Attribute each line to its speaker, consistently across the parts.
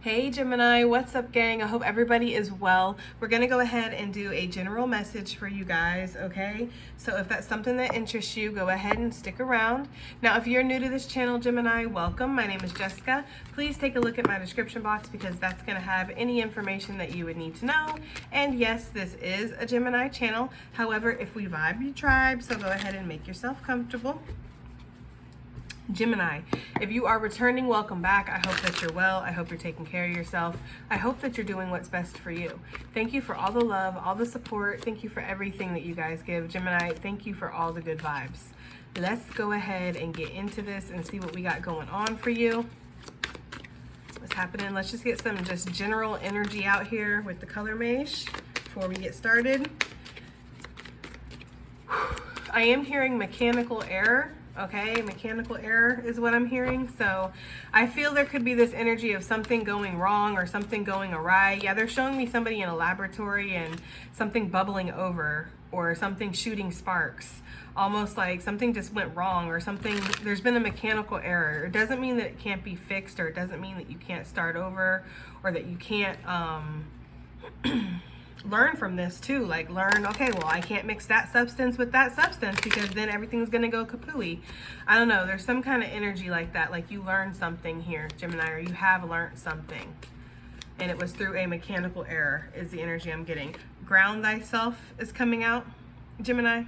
Speaker 1: Hey Gemini, what's up gang? I hope everybody is well. We're gonna go ahead and do a general message for you guys, okay? So if that's something that interests you, go ahead and stick around. Now, if you're new to this channel, Gemini, welcome. My name is Jessica. Please take a look at my description box because that's gonna have any information that you would need to know. And yes, this is a Gemini channel. However, if we vibe, you tribe, so go ahead and make yourself comfortable. Gemini, if you are returning, welcome back. I hope that you're well. I hope you're taking care of yourself. I hope that you're doing what's best for you. Thank you for all the love, all the support. Thank you for everything that you guys give. Gemini, thank you for all the good vibes. Let's go ahead and get into this and see what we got going on for you. What's happening? Let's just get some just general energy out here with the color mesh before we get started. I am hearing mechanical error. Okay, mechanical error is what I'm hearing. So I feel there could be this energy of something going wrong or something going awry. Yeah, they're showing me somebody in a laboratory and something bubbling over or something shooting sparks. Almost like something just went wrong or something. There's been a mechanical error. It doesn't mean that it can't be fixed, or it doesn't mean that you can't start over, or that you can't learn from this too. Like learn, okay, well, I can't mix that substance with that substance because then everything's gonna go kapooey. I don't know, there's some kind of energy like that, like you learned something here, Gemini, or you have learned something and it was through a mechanical error is the energy I'm getting. Ground thyself is coming out, Gemini.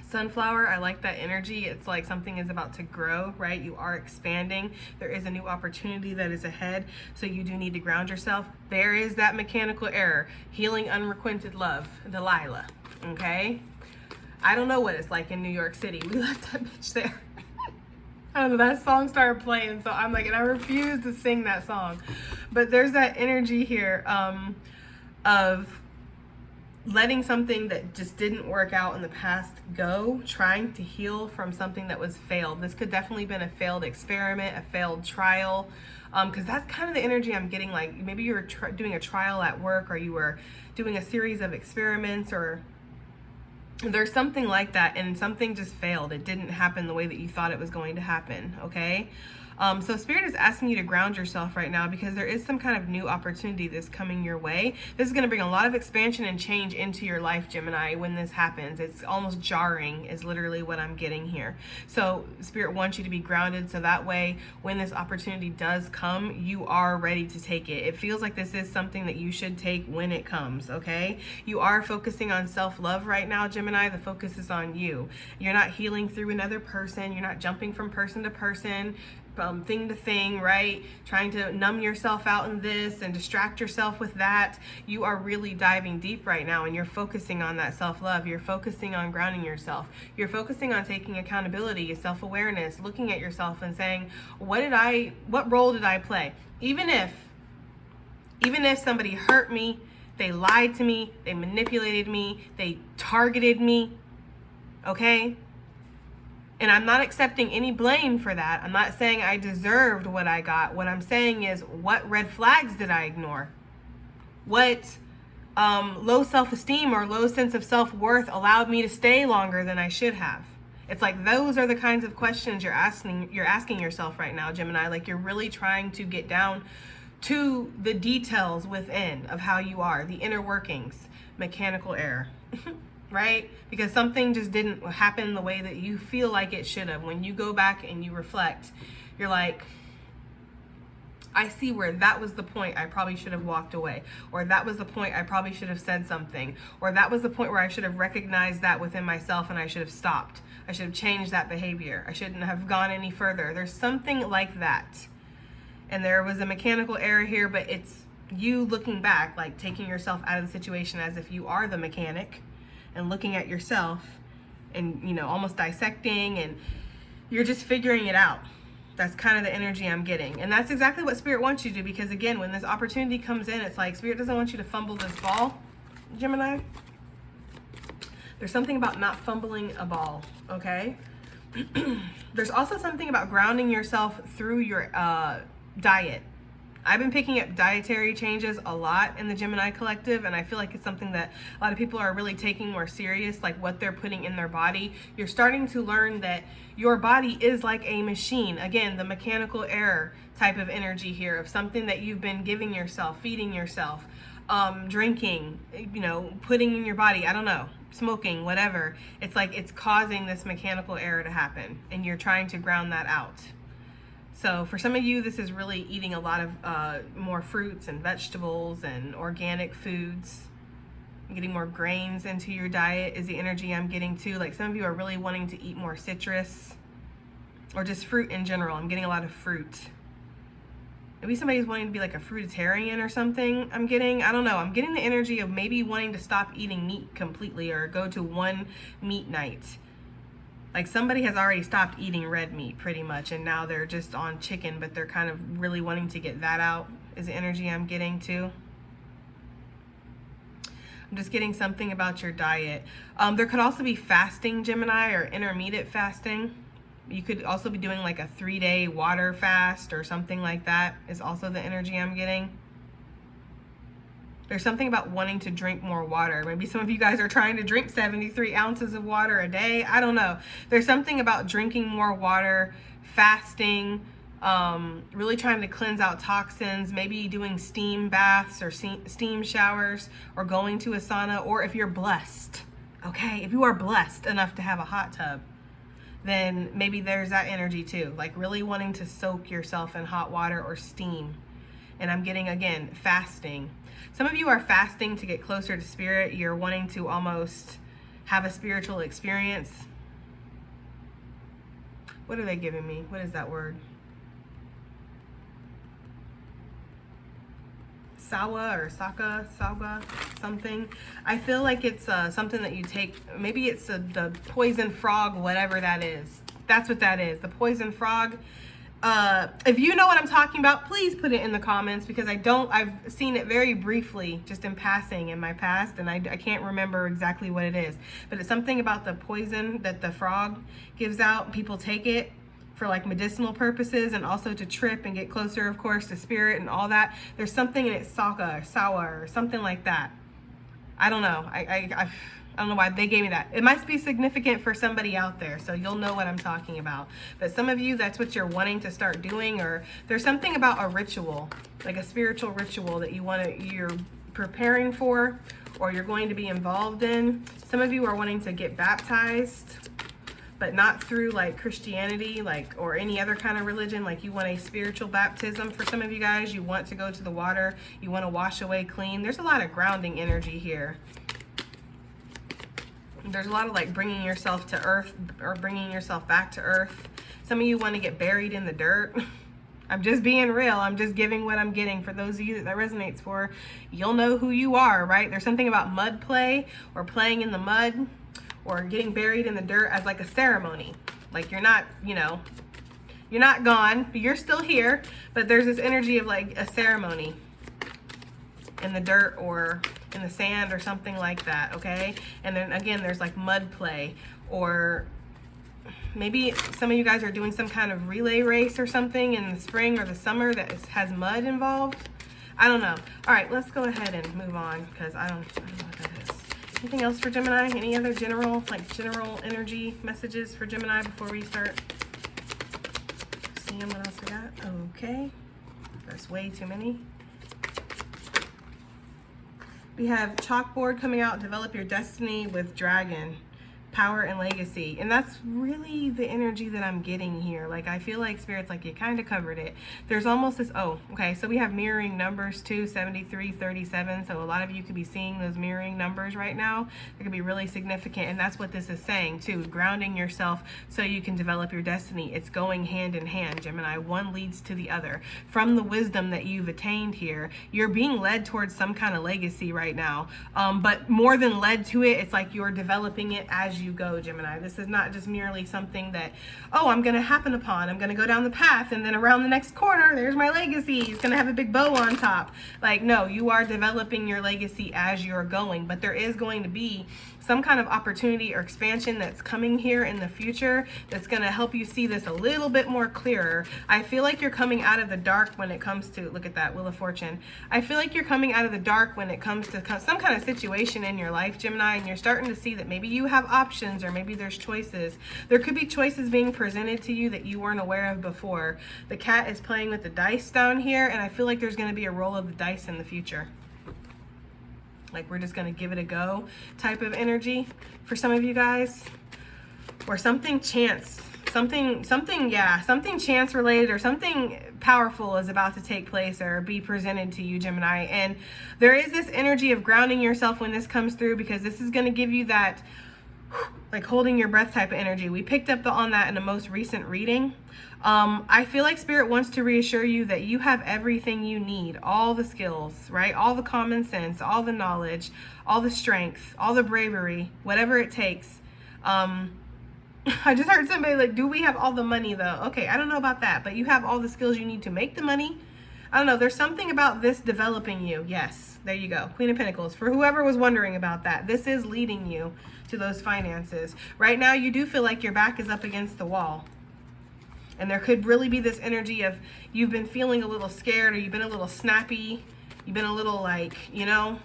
Speaker 1: Sunflower, I like that energy. It's like something is about to grow, right? You are expanding. There is a new opportunity that is ahead. So you do need to ground yourself. There is that mechanical error. Healing unrequited love, Delilah, okay? I don't know what it's like in New York City. We left that bitch there. I don't know, that song started playing. So I'm like, and I refuse to sing that song. But there's that energy here of letting something that just didn't work out in the past go, trying to heal from something that was failed. This could definitely been a failed experiment, a failed trial, because that's kind of the energy I'm getting. Like maybe you were doing a trial at work, or you were doing a series of experiments, or there's something like that and something just failed. It didn't happen the way that you thought it was going to happen, okay? So Spirit is asking you to ground yourself right now because there is some kind of new opportunity that's coming your way. This is going to bring a lot of expansion and change into your life, Gemini, when this happens. It's almost jarring is literally what I'm getting here. So Spirit wants you to be grounded so that way when this opportunity does come, you are ready to take it. It feels like this is something that you should take when it comes, okay? You are focusing on self-love right now, Gemini. The focus is on you. You're not healing through another person. You're not jumping from person to person, thing to thing, right? Trying to numb yourself out in this and distract yourself with that. You are really diving deep right now and you're focusing on that self-love. You're focusing on grounding yourself. You're focusing on taking accountability, self-awareness, looking at yourself and saying, what role did I play? Even if somebody hurt me, they lied to me, they manipulated me, they targeted me, okay? And I'm not accepting any blame for that. I'm not saying I deserved what I got. What I'm saying is, what red flags did I ignore? What low self-esteem or low sense of self-worth allowed me to stay longer than I should have? It's like those are the kinds of questions you're asking yourself right now, Gemini. Like you're really trying to get down to the details within of how you are, the inner workings, mechanical error. Right? Because something just didn't happen the way that you feel like it should have. When you go back and you reflect, you're like, I see where that was the point I probably should have walked away, or that was the point I probably should have said something, or that was the point where I should have recognized that within myself and I should have stopped. I should have changed that behavior. I shouldn't have gone any further. There's something like that. And there was a mechanical error here, but it's you looking back, like taking yourself out of the situation as if you are the mechanic, and looking at yourself and, you know, almost dissecting, and you're just figuring it out. That's kind of the energy I'm getting. And that's exactly what Spirit wants you to do, because again, when this opportunity comes in, it's like Spirit doesn't want you to fumble this ball, Gemini. There's something about not fumbling a ball, okay? There's also something about grounding yourself through your diet. I've been picking up dietary changes a lot in the Gemini collective, and I feel like it's something that a lot of people are really taking more serious, like what they're putting in their body. You're starting to learn that your body is like a machine. Again, the mechanical error type of energy here of something that you've been giving yourself, feeding yourself, drinking, putting in your body, I don't know, smoking, whatever. It's like it's causing this mechanical error to happen, and you're trying to ground that out. So for some of you, this is really eating a lot of more fruits and vegetables and organic foods. Getting more grains into your diet is the energy I'm getting too. Like some of you are really wanting to eat more citrus or just fruit in general. I'm getting a lot of fruit. Maybe somebody's wanting to be like a fruitarian or something. I don't know. I'm getting the energy of maybe wanting to stop eating meat completely or go to one meat night. Like somebody has already stopped eating red meat pretty much, and now they're just on chicken, but they're kind of really wanting to get that out is the energy I'm getting too. I'm just getting something about your diet. There could also be fasting, Gemini, or intermittent fasting. You could also be doing like a 3-day water fast or something like that is also the energy I'm getting. There's something about wanting to drink more water. Maybe some of you guys are trying to drink 73 ounces of water a day. I don't know. There's something about drinking more water, fasting, really trying to cleanse out toxins, maybe doing steam baths or steam showers or going to a sauna. Or if you're blessed, okay, if you are blessed enough to have a hot tub, then maybe there's that energy too, like really wanting to soak yourself in hot water or steam. And I'm getting, again, fasting. Some of you are fasting to get closer to spirit. You're wanting to almost have a spiritual experience. What are they giving me? What is that word? Sawa or Saka, something. I feel like it's something that you take. Maybe it's the poison frog, whatever that is. That's what that is. The poison frog. If you know what I'm talking about, please put it in the comments, because I've seen it very briefly, just in passing in my past, and I can't remember exactly what it is. But it's something about the poison that the frog gives out. People take it for like medicinal purposes, and also to trip and get closer, of course, to spirit and all that. There's something in it, Saka or Sawa or something like that. I don't know. I don't know why they gave me that. It must be significant for somebody out there, so you'll know what I'm talking about. But some of you, that's what you're wanting to start doing, or there's something about a ritual, like a spiritual ritual that you're preparing for, or you're going to be involved in. Some of you are wanting to get baptized, but not through like Christianity, or any other kind of religion. Like you want a spiritual baptism. For some of you guys, you want to go to the water, you want to wash away clean. There's a lot of grounding energy here. There's a lot of like bringing yourself to earth, or bringing yourself back to earth. Some of you want to get buried in the dirt. I'm just being real. I'm just giving what I'm getting. For those of you that resonates for, you'll know who you are, right? There's something about mud play, or playing in the mud, or getting buried in the dirt as like a ceremony. Like you're not, you're not gone, but you're still here. But there's this energy of like a ceremony in the dirt or in the sand or something like that, okay? And then again, there's like mud play, or maybe some of you guys are doing some kind of relay race or something in the spring or the summer that has mud involved. I don't know. All right, let's go ahead and move on, because I don't know what that is. Anything else for Gemini? Any other general energy messages for Gemini before we start seeing what else we got? Okay, that's way too many. We have chalkboard coming out, develop your destiny with dragon, power and legacy. And that's really the energy that I'm getting here. Like I feel like Spirit's like, you kind of covered it. There's almost this, okay, so we have mirroring numbers too, 73, 37. So a lot of you could be seeing those mirroring numbers right now. They could be really significant. And that's what this is saying too, grounding yourself so you can develop your destiny. It's going hand in hand, Gemini. One leads to the other. From the wisdom that you've attained here, you're being led towards some kind of legacy right now. But more than led to it, it's like you're developing it as as you go, Gemini. This is not just merely something that, oh, I'm going to happen upon. I'm going to go down the path, and then around the next corner, there's my legacy. It's going to have a big bow on top. Like, no, you are developing your legacy as you're going, but there is going to be some kind of opportunity or expansion that's coming here in the future that's going to help you see this a little bit more clearer. I feel like you're coming out of the dark when it comes to, look at that, Wheel of Fortune. I feel like you're coming out of the dark when it comes to some kind of situation in your life, Gemini, and you're starting to see that maybe you have options, or maybe there's choices. There could be choices being presented to you that you weren't aware of before. The cat is playing with the dice down here, and I feel like there's going to be a roll of the dice in the future. Like, we're just going to give it a go type of energy for some of you guys. Or something chance, something chance related, or something powerful is about to take place or be presented to you, Gemini. And there is this energy of grounding yourself when this comes through, because this is going to give you that like holding your breath type of energy. We picked up on that in the most recent reading. I feel like Spirit wants to reassure you that you have everything you need, all the skills, right? All the common sense, all the knowledge, all the strength, all the bravery, whatever it takes. I just heard somebody like, do we have all the money though? Okay, I don't know about that, but you have all the skills you need to make the money. I don't know. There's something about this developing you. Yes, there you go. Queen of Pentacles. For whoever was wondering about that, this is leading you to those finances. Right now, you do feel like your back is up against the wall. And there could really be this energy of you've been feeling a little scared, or you've been a little snappy. You've been a little like, you know,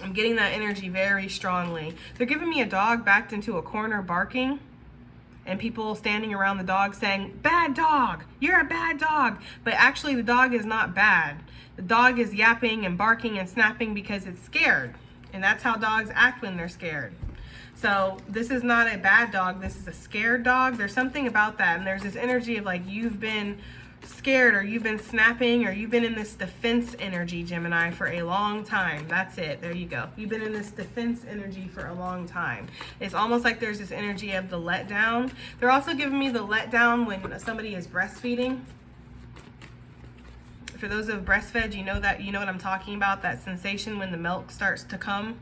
Speaker 1: I'm getting that energy very strongly. They're giving me a dog backed into a corner barking, and people standing around the dog saying, bad dog, you're a bad dog. But actually the dog is not bad. The dog is yapping and barking and snapping because it's scared. And that's how dogs act when they're scared. So this is not a bad dog. This is a scared dog. There's something about that. And there's this energy of like you've been scared, or you've been snapping, or you've been in this defense energy, Gemini, for a long time. That's it. There you go. You've been in this defense energy for a long time. It's almost like there's this energy of the letdown. They're also giving me the letdown when somebody is breastfeeding. For those who have breastfed, you know what I'm talking about, that sensation when the milk starts to come.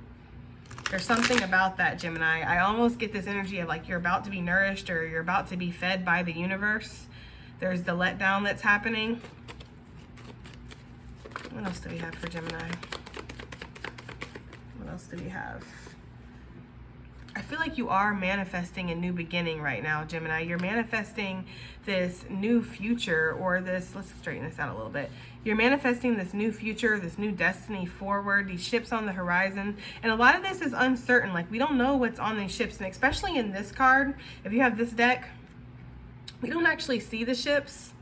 Speaker 1: There's something about that, Gemini. I almost get this energy of like you're about to be nourished, or you're about to be fed by the universe. There's the letdown that's happening. What else do we have for Gemini? What else do we have? I feel like you are manifesting a new beginning right now, Gemini. You're manifesting this new future, or this, let's straighten this out a little bit. You're manifesting this new future, this new destiny forward, these ships on the horizon. And a lot of this is uncertain. Like, we don't know what's on these ships. And especially in this card, if you have this deck, we don't actually see the ships,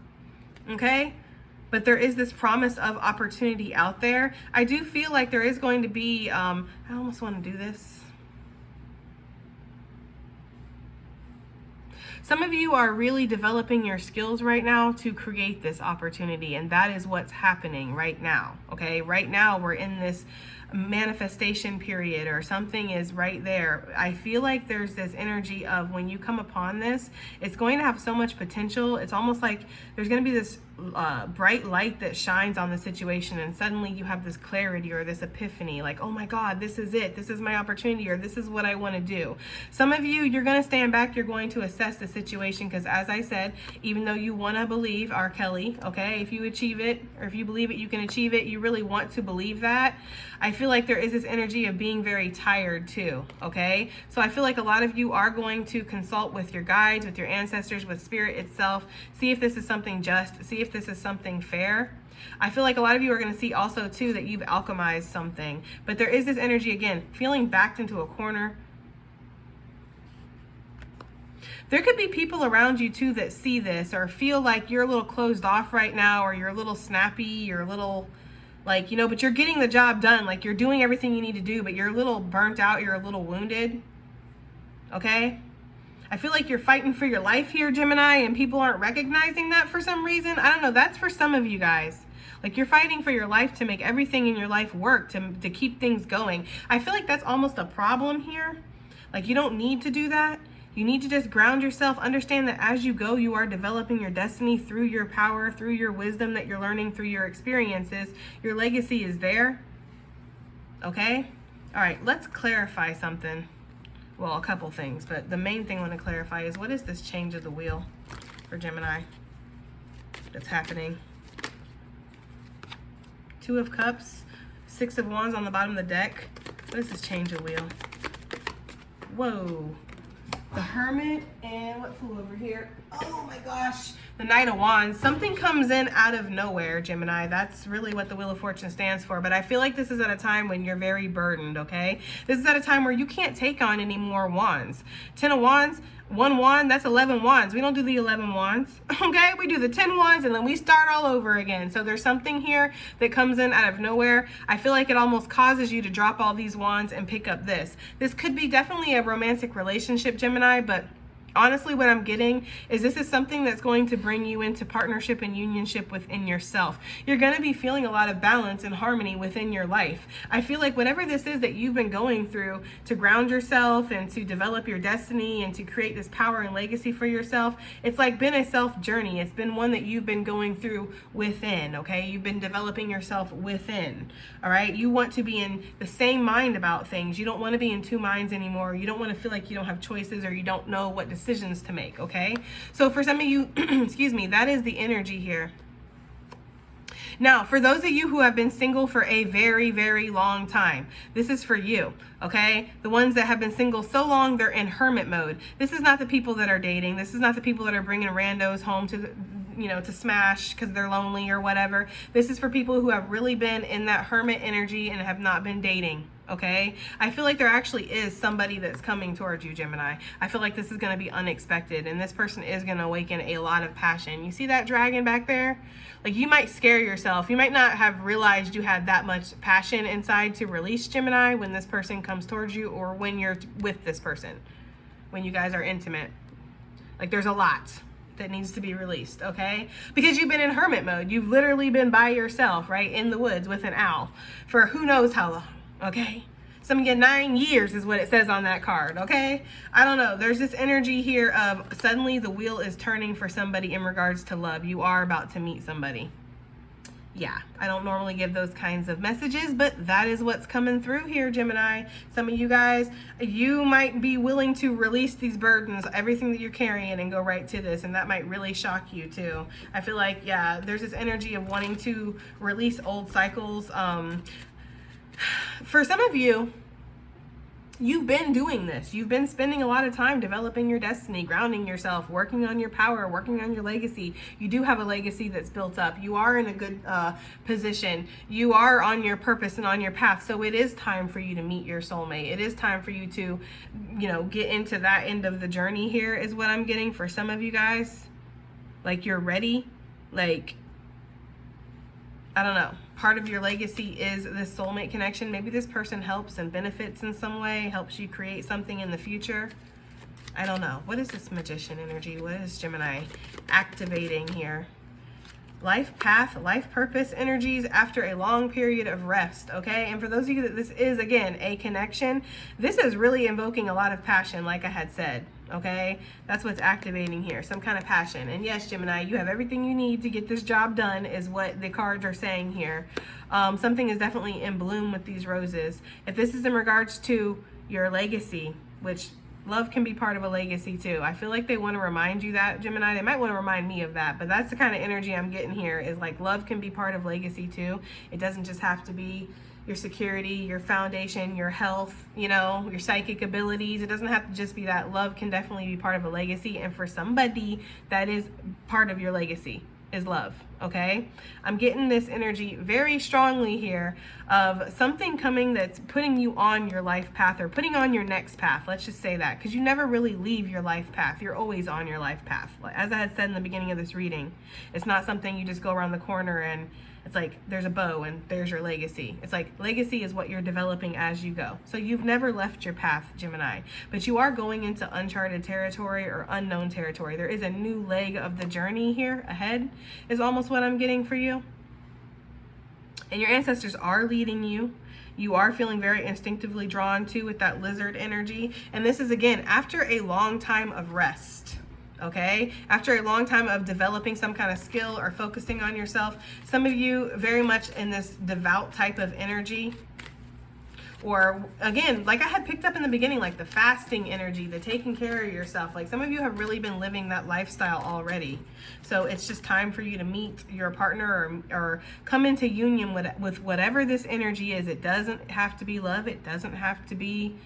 Speaker 1: okay? But there is this promise of opportunity out there. I do feel like there is going to be, I almost want to do this. Some of you are really developing your skills right now to create this opportunity, and that is what's happening right now, okay? Right now, we're in this manifestation period, or something is right there. I feel like there's this energy of when you come upon this, it's going to have so much potential. It's almost like there's going to be this bright light that shines on the situation, and suddenly you have this clarity or this epiphany, like, oh my God, this is it. This is my opportunity, or this is what I want to do. Some of you, you're going to stand back. You're going to assess the situation, because as I said, even though you want to believe R. Kelly, okay, if you achieve it, or if you believe it, you can achieve it. You really want to believe that. I feel like there is this energy of being very tired too, okay? So I feel like a lot of you are going to consult with your guides, with your ancestors, with Spirit itself, see if this is something just, see if this is something fair. I feel like a lot of you are going to see also too that you've alchemized something, but there is this energy again, feeling backed into a corner. There could be people around you too that see this, or feel like you're a little closed off right now, or you're a little snappy, you're a little like, you know, but you're getting the job done. Like, you're doing everything you need to do, but you're a little burnt out. You're a little wounded. Okay? I feel like you're fighting for your life here, Gemini, and people aren't recognizing that for some reason. I don't know. That's for some of you guys. Like, you're fighting for your life to make everything in your life work, to keep things going. I feel like that's almost a problem here. Like, you don't need to do that. You need to just ground yourself, understand that as you go, you are developing your destiny through your power, through your wisdom that you're learning, through your experiences. Your legacy is there, okay? All right, let's clarify something. Well, a couple things, but the main thing I want to clarify is, what is this change of the wheel for Gemini that's happening? Two of Cups, Six of Wands on the bottom of the deck. What is this change of wheel? Whoa. The Hermit, and what flew over here? Oh my gosh. The Knight of Wands. Something comes in out of nowhere, Gemini. That's really what the Wheel of Fortune stands for. But I feel like this is at a time when you're very burdened, okay? This is at a time where you can't take on any more wands. 10 of Wands, 1 wand, that's 11 wands. We don't do the 11 wands, okay? We do the 10 wands and then we start all over again. So there's something here that comes in out of nowhere. I feel like it almost causes you to drop all these wands and pick up this. This could be definitely a romantic relationship, Gemini, but honestly, what I'm getting is this is something that's going to bring you into partnership and unionship within yourself. You're going to be feeling a lot of balance and harmony within your life. I feel like whatever this is that you've been going through to ground yourself and to develop your destiny and to create this power and legacy for yourself, it's like been a self journey. It's been one that you've been going through within, okay? You've been developing yourself within, all right? You want to be in the same mind about things. You don't want to be in two minds anymore. You don't want to feel like you don't have choices or you don't know what decisions to make, okay? So for some of you, excuse me, that is the energy here. Now, for those of you who have been single for a very, very long time, this is for you, okay? The ones that have been single so long, they're in hermit mode. This is not the people that are dating. This is not the people that are bringing randos home to, to smash because they're lonely or whatever. This is for people who have really been in that hermit energy and have not been dating. Okay, I feel like there actually is somebody that's coming towards you, Gemini. I feel like this is going to be unexpected and this person is going to awaken a lot of passion. You see that dragon back there? Like, you might scare yourself. You might not have realized you had that much passion inside to release, Gemini, when this person comes towards you or when you're with this person, when you guys are intimate. Like, there's a lot that needs to be released, okay? Because you've been in hermit mode. You've literally been by yourself, right, in the woods with an owl for who knows how long. Okay, some of you 9 years is what it says on that card. Okay, I don't know, there's this energy here of suddenly the wheel is turning for somebody in regards to love. You are about to meet somebody. Yeah, I don't normally give those kinds of messages, but that is what's coming through here, Gemini. Some of you guys, you might be willing to release these burdens, everything that you're carrying, and go right to this, and that might really shock you too. I feel like, yeah, there's this energy of wanting to release old cycles. For some of you, you've been doing this. You've been spending a lot of time developing your destiny, grounding yourself, working on your power, working on your legacy. You do have a legacy that's built up. You are in a good position. You are on your purpose and on your path. So it is time for you to meet your soulmate. It is time for you to, get into that end of the journey here is what I'm getting for some of you guys. Like, you're ready. Like, I don't know. Part of your legacy is this soulmate connection. Maybe this person helps and benefits in some way, helps you create something in the future. I don't know. What is this Magician energy? What is Gemini activating here? Life path, life purpose energies after a long period of rest, okay? And for those of you that this is, again, a connection, this is really invoking a lot of passion, like I had said, okay? That's what's activating here, some kind of passion. And yes, Gemini, you have everything you need to get this job done is what the cards are saying here. Something is definitely in bloom with these roses. If this is in regards to your legacy, which love can be part of a legacy too. I feel like they want to remind you that, Gemini. They might want to remind me of that, but that's the kind of energy I'm getting here is like love can be part of legacy too. It doesn't just have to be your security, your foundation, your health, your psychic abilities. It doesn't have to just be that. Love can definitely be part of a legacy. And for somebody, that is part of your legacy is love, okay? I'm getting this energy very strongly here of something coming that's putting you on your life path or putting on your next path. Let's just say that, because you never really leave your life path. You're always on your life path. As I had said in the beginning of this reading, it's not something you just go around the corner and it's like there's a bow and there's your legacy. It's like legacy is what you're developing as you go. So you've never left your path, Gemini, but you are going into uncharted territory or unknown territory. There is a new leg of the journey here ahead is almost what I'm getting for you. And your ancestors are leading you. You are feeling very instinctively drawn to with that lizard energy. And this is, again, after a long time of rest. Okay, after a long time of developing some kind of skill or focusing on yourself. Some of you very much in this devout type of energy. Or again, like I had picked up in the beginning, like the fasting energy, the taking care of yourself. Like some of you have really been living that lifestyle already. So it's just time for you to meet your partner or come into union with whatever this energy is. It doesn't have to be love. It doesn't have to be,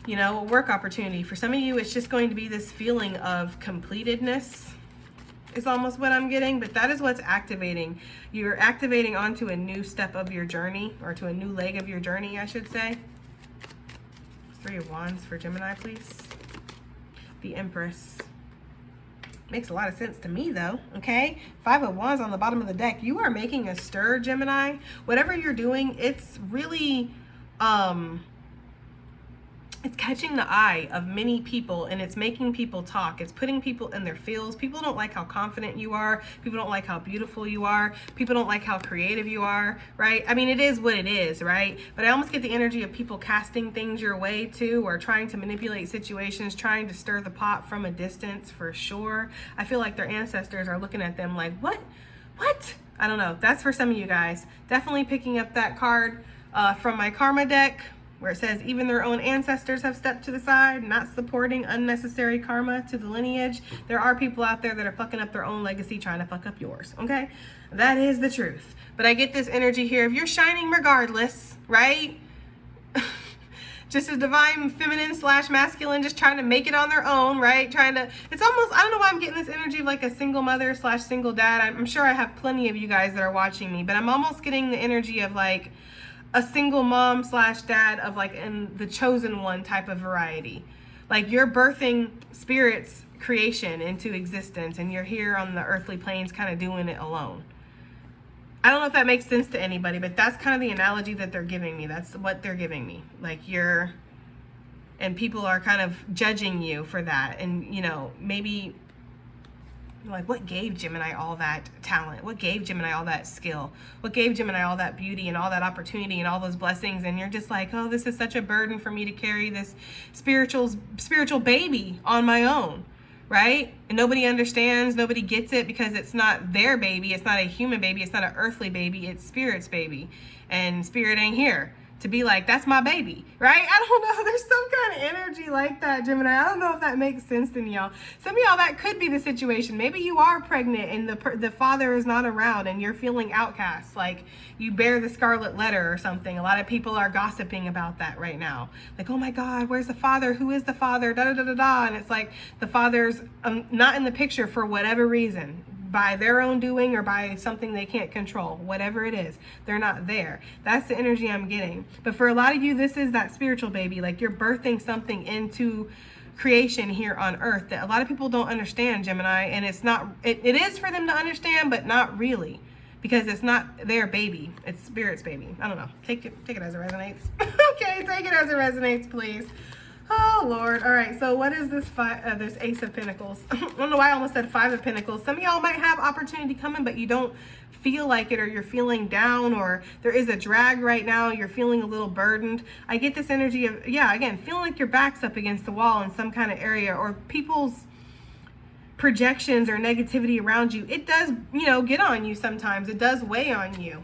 Speaker 1: you know, a work opportunity. For some of you, it's just going to be this feeling of completedness is almost what I'm getting, but that is what's activating. You're activating onto a new step of your journey, or to a new leg of your journey, I should say. 3 of Wands for Gemini, please. The Empress. Makes a lot of sense to me though, okay? 5 of Wands on the bottom of the deck. You are making a stir, Gemini. Whatever you're doing, it's really, it's catching the eye of many people, and it's making people talk. It's putting people in their feels. People don't like how confident you are. People don't like how beautiful you are. People don't like how creative you are, right? I mean, it is what it is, right? But I almost get the energy of people casting things your way too, or trying to manipulate situations, trying to stir the pot from a distance for sure. I feel like their ancestors are looking at them like, what? I don't know. That's for some of you guys. Definitely picking up that card from my karma deck, where it says even their own ancestors have stepped to the side, not supporting unnecessary karma to the lineage. There are people out there that are fucking up their own legacy, trying to fuck up yours, okay? That is the truth. But I get this energy here of you're shining regardless, right? Just a divine feminine / masculine, just trying to make it on their own, right? It's almost, I don't know why I'm getting this energy of like a single mother / single dad. I'm sure I have plenty of you guys that are watching me, but I'm almost getting the energy of like a single mom / dad of like in the chosen one type of variety. Like you're birthing spirit's creation into existence, and you're here on the earthly planes kind of doing it alone. I don't know if that makes sense to anybody, but that's kind of the analogy that they're giving me. That's what they're giving me. Like and people are kind of judging you for that. And, you know, maybe like, what gave Gemini all that talent? What gave Gemini all that skill? What gave Gemini all that beauty and all that opportunity and all those blessings? And you're just like, oh, this is such a burden for me to carry this spiritual baby on my own, right? And nobody understands, nobody gets it, because it's not their baby. It's not a human baby. It's not an earthly baby. It's spirit's baby. And spirit ain't here to be like, that's my baby, right? I don't know. There's some kind of energy like that, Gemini. I don't know if that makes sense to y'all. Some of y'all, that could be the situation. Maybe you are pregnant and the father is not around and you're feeling outcast, like you bear the scarlet letter or something. A lot of people are gossiping about that right now. Like, oh my God, where's the father? Who is the father? Da da da da da. And it's like the father's not in the picture for whatever reason, by their own doing or by something they can't control, whatever it is, they're not there. That's the energy I'm getting. But for a lot of you, this is that spiritual baby. Like you're birthing something into creation here on earth that a lot of people don't understand, Gemini. And it's not, it is for them to understand, but not really, because it's not their baby. It's spirit's baby. I don't know. Take it as it resonates. Okay, take it as it resonates, please. Oh, Lord. All right. So what is this this Ace of Pentacles? I don't know why I almost said 5 of Pentacles. Some of y'all might have opportunity coming, but you don't feel like it, or you're feeling down, or there is a drag right now. You're feeling a little burdened. I get this energy of, yeah, again, feeling like your back's up against the wall in some kind of area, or people's projections or negativity around you. It does, you know, get on you sometimes. It does weigh on you.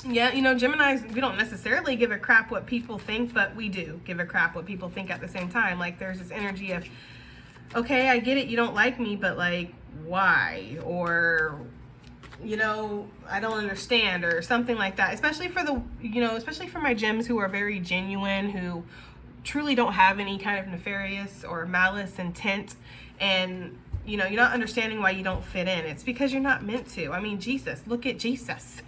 Speaker 1: Yeah, you know, Geminis, we don't necessarily give a crap what people think, but we do give a crap what people think at the same time. Like, there's this energy of, okay, I get it, you don't like me, but like, why? Or, you know, I don't understand, or something like that. Especially for the, you know, especially for my gems who are very genuine, who truly don't have any kind of nefarious or malice intent. And, you know, you're not understanding why you don't fit in. It's because you're not meant to. I mean, Jesus, look at Jesus.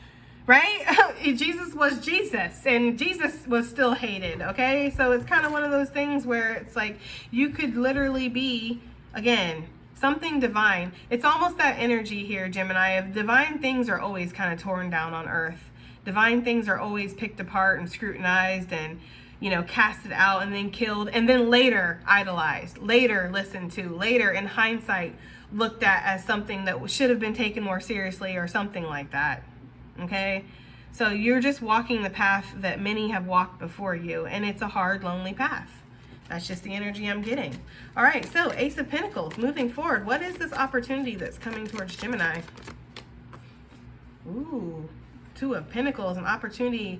Speaker 1: Right? Jesus was Jesus, and Jesus was still hated, okay? So it's kind of one of those things where it's like you could literally be, again, something divine. It's almost that energy here, Gemini, of divine things are always kind of torn down on earth. Divine things are always picked apart and scrutinized and, you know, casted out and then killed, and then later idolized, later listened to, later in hindsight looked at as something that should have been taken more seriously or something like that. Okay, so you're just walking the path that many have walked before you, and it's a hard, lonely path. That's just the energy I'm getting. All right, so Ace of Pentacles, moving forward. What is this opportunity that's coming towards Gemini? Ooh, 2 of Pentacles, an opportunity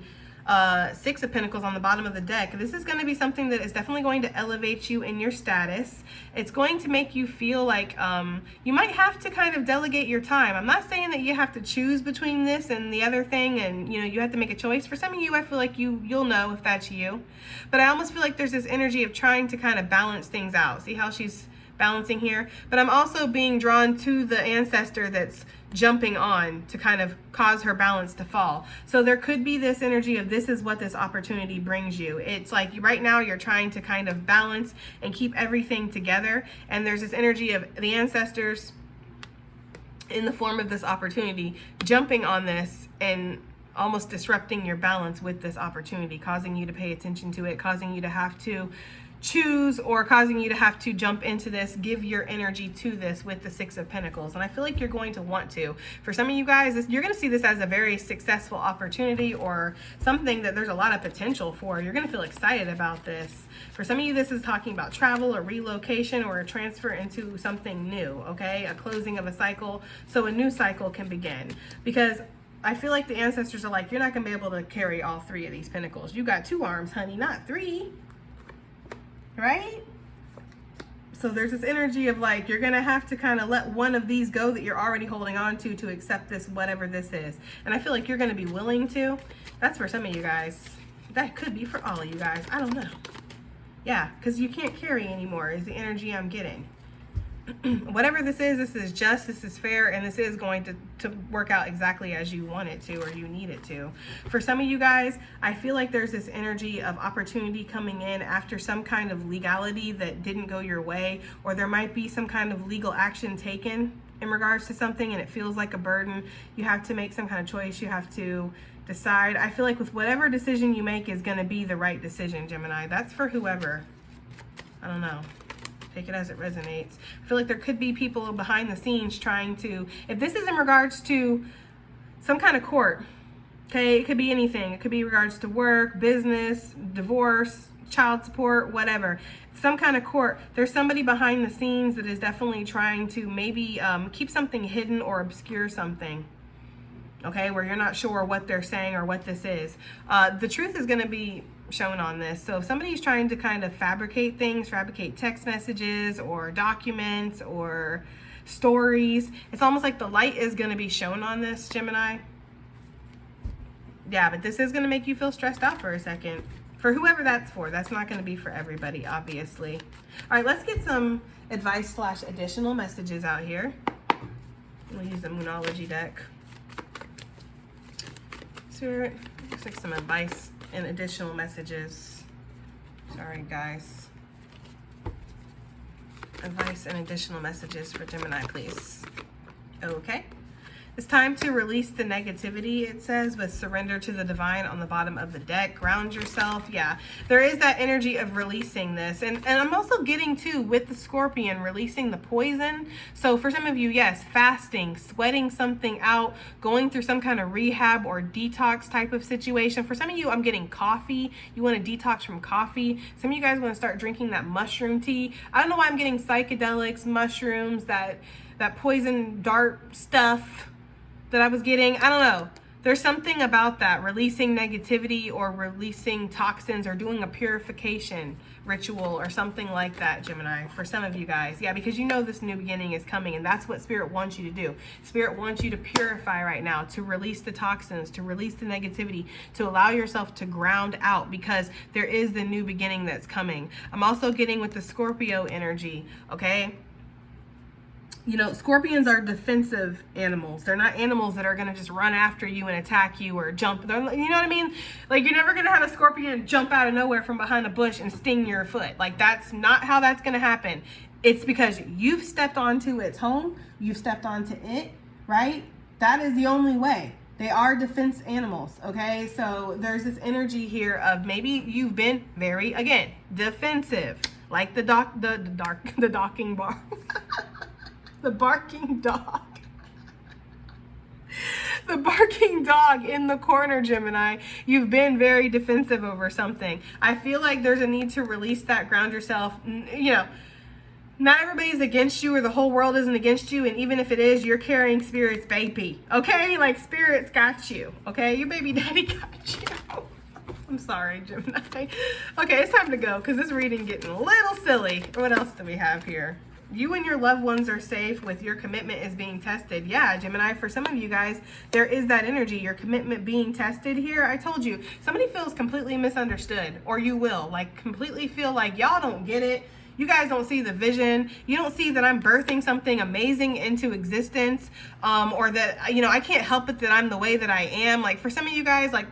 Speaker 1: Six of Pentacles on the bottom of the deck. This is going to be something that is definitely going to elevate you in your status. It's going to make you feel like you might have to kind of delegate your time. I'm not saying that you have to choose between this and the other thing, and you know, you have to make a choice. For some of you, I feel like you'll know if that's you. But I almost feel like there's this energy of trying to kind of balance things out. See how she's balancing here? But I'm also being drawn to the ancestor that's jumping on to kind of cause her balance to fall. So there could be this energy of this is what this opportunity brings you. It's like right now you're trying to kind of balance and keep everything together, and there's this energy of the ancestors in the form of this opportunity jumping on this and almost disrupting your balance with this opportunity, causing you to pay attention to it, causing you to have to choose, or causing you to have to jump into this, give your energy to this with the Six of Pentacles. And I feel like you're going to want to. For some of you guys, you're going to see this as a very successful opportunity or something that there's a lot of potential for. You're going to feel excited about this. For some of you, this is talking about travel or relocation or a transfer into something new, okay? A closing of a cycle, so a new cycle can begin. Because I feel like the ancestors are like, you're not going to be able to carry all three of these pentacles. You got two arms, honey, not three. Right? So there's this energy of like, you're going to have to kind of let one of these go that you're already holding on to accept this, whatever this is. And I feel like you're going to be willing to. That's for some of you guys. That could be for all of you guys. I don't know. Yeah, because you can't carry anymore is the energy I'm getting. Whatever this is just, this is fair, and this is going to work out exactly as you want it to or you need it to. For some of you guys, I feel like there's this energy of opportunity coming in after some kind of legality that didn't go your way, or there might be some kind of legal action taken in regards to something and it feels like a burden. You have to make some kind of choice. You have to decide. I feel like with whatever decision you make is going to be the right decision, Gemini. That's for whoever. I don't know. Take it as it resonates. I feel like there could be people behind the scenes trying to, if this is in regards to some kind of court, okay, it could be anything. It could be in regards to work, business, divorce, child support, whatever. Some kind of court. There's somebody behind the scenes that is definitely trying to maybe keep something hidden or obscure something. Okay, where you're not sure what they're saying or what this is. The truth is going to be shown on this. So if somebody's trying to kind of fabricate things, fabricate text messages or documents or stories, it's almost like the light is going to be shown on this, Gemini. Yeah, but this is going to make you feel stressed out for a second. For whoever that's for. That's not going to be for everybody, obviously. All right, let's get some advice / additional messages out here. We'll use the Moonology deck. Spirit, looks like some advice and additional messages. Sorry, guys. Advice and additional messages for Gemini, please. Okay. It's time to release the negativity, it says, with surrender to the divine on the bottom of the deck. Ground yourself. Yeah, there is that energy of releasing this. And I'm also getting, too, with the Scorpion, releasing the poison. So for some of you, yes, fasting, sweating something out, going through some kind of rehab or detox type of situation. For some of you, I'm getting coffee. You want to detox from coffee. Some of you guys want to start drinking that mushroom tea. I don't know why I'm getting psychedelics, mushrooms, that poison dart stuff that I was getting. I don't know. There's something about that, releasing negativity or releasing toxins or doing a purification ritual or something like that, Gemini, for some of you guys. Yeah, because you know this new beginning is coming, and that's what Spirit wants you to do. Spirit wants you to purify right now, to release the toxins, to release the negativity, to allow yourself to ground out, because there is the new beginning that's coming. I'm also getting with the Scorpio energy, okay? You know, scorpions are defensive animals. They're not animals that are going to just run after you and attack you or jump. You know what I mean? Like, you're never going to have a scorpion jump out of nowhere from behind a bush and sting your foot. Like, that's not how that's going to happen. It's because you've stepped onto its home. You've stepped onto it, right? That is the only way. They are defense animals, okay? So there's this energy here of maybe you've been very, again, defensive. Like the docking bar. The barking dog. The barking dog in the corner, Gemini. You've been very defensive over something. I feel like there's a need to release that, ground yourself. You know, not everybody's against you, or the whole world isn't against you. And even if it is, you're carrying Spirit's baby. Okay? Like, Spirit's got you. Okay? Your baby daddy got you. I'm sorry, Gemini. Okay, it's time to go because this reading getting a little silly. What else do we have here? You and your loved ones are safe with your commitment is being tested. Yeah, Gemini, for some of you guys, there is that energy, your commitment being tested here. I told you, somebody feels completely misunderstood, or you will, like completely feel like y'all don't get it. You guys don't see the vision. You don't see that I'm birthing something amazing into existence, or that, I can't help it that I'm the way that I am. Like for some of you guys, like,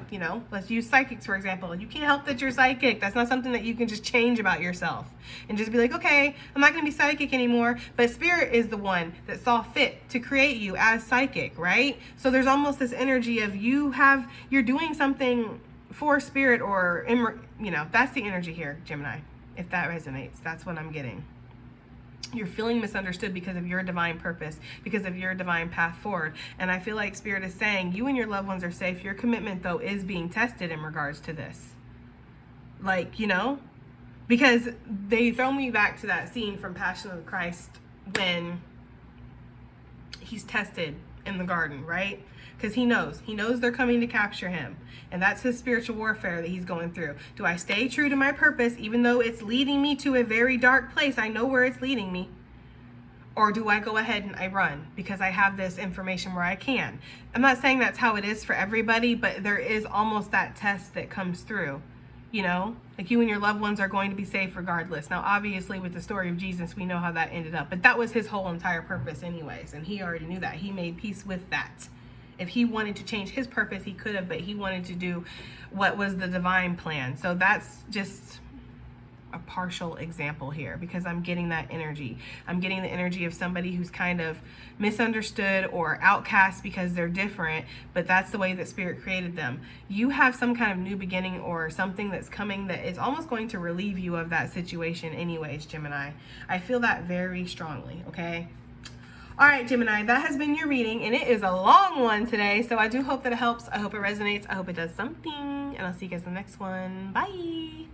Speaker 1: let's use psychics, for example. You can't help that you're psychic. That's not something that you can just change about yourself and just be like, okay, I'm not going to be psychic anymore. But Spirit is the one that saw fit to create you as psychic, right? So there's almost this energy of you're doing something for Spirit, or, that's the energy here, Gemini. If that resonates, that's what I'm getting. You're feeling misunderstood because of your divine purpose, because of your divine path forward. And I feel like Spirit is saying you and your loved ones are safe. Your commitment, though, is being tested in regards to this. Like, because they throw me back to that scene from Passion of the Christ when he's tested in the garden, right? Because he knows they're coming to capture him. And that's his spiritual warfare that he's going through. Do I stay true to my purpose, even though it's leading me to a very dark place? I know where it's leading me. Or do I go ahead and I run because I have this information where I can? I'm not saying that's how it is for everybody, but there is almost that test that comes through. Like you and your loved ones are going to be safe regardless. Now, obviously, with the story of Jesus, we know how that ended up. But that was his whole entire purpose anyways. And he already knew that. He made peace with that. If he wanted to change his purpose, he could have, but he wanted to do what was the divine plan. So that's just a partial example here because I'm getting that energy. I'm getting the energy of somebody who's kind of misunderstood or outcast because they're different, but that's the way that Spirit created them. You have some kind of new beginning or something that's coming that is almost going to relieve you of that situation anyways, Gemini. I feel that very strongly, okay? All right, Gemini, that has been your reading, and it is a long one today, so I do hope that it helps. I hope it resonates. I hope it does something, and I'll see you guys in the next one. Bye.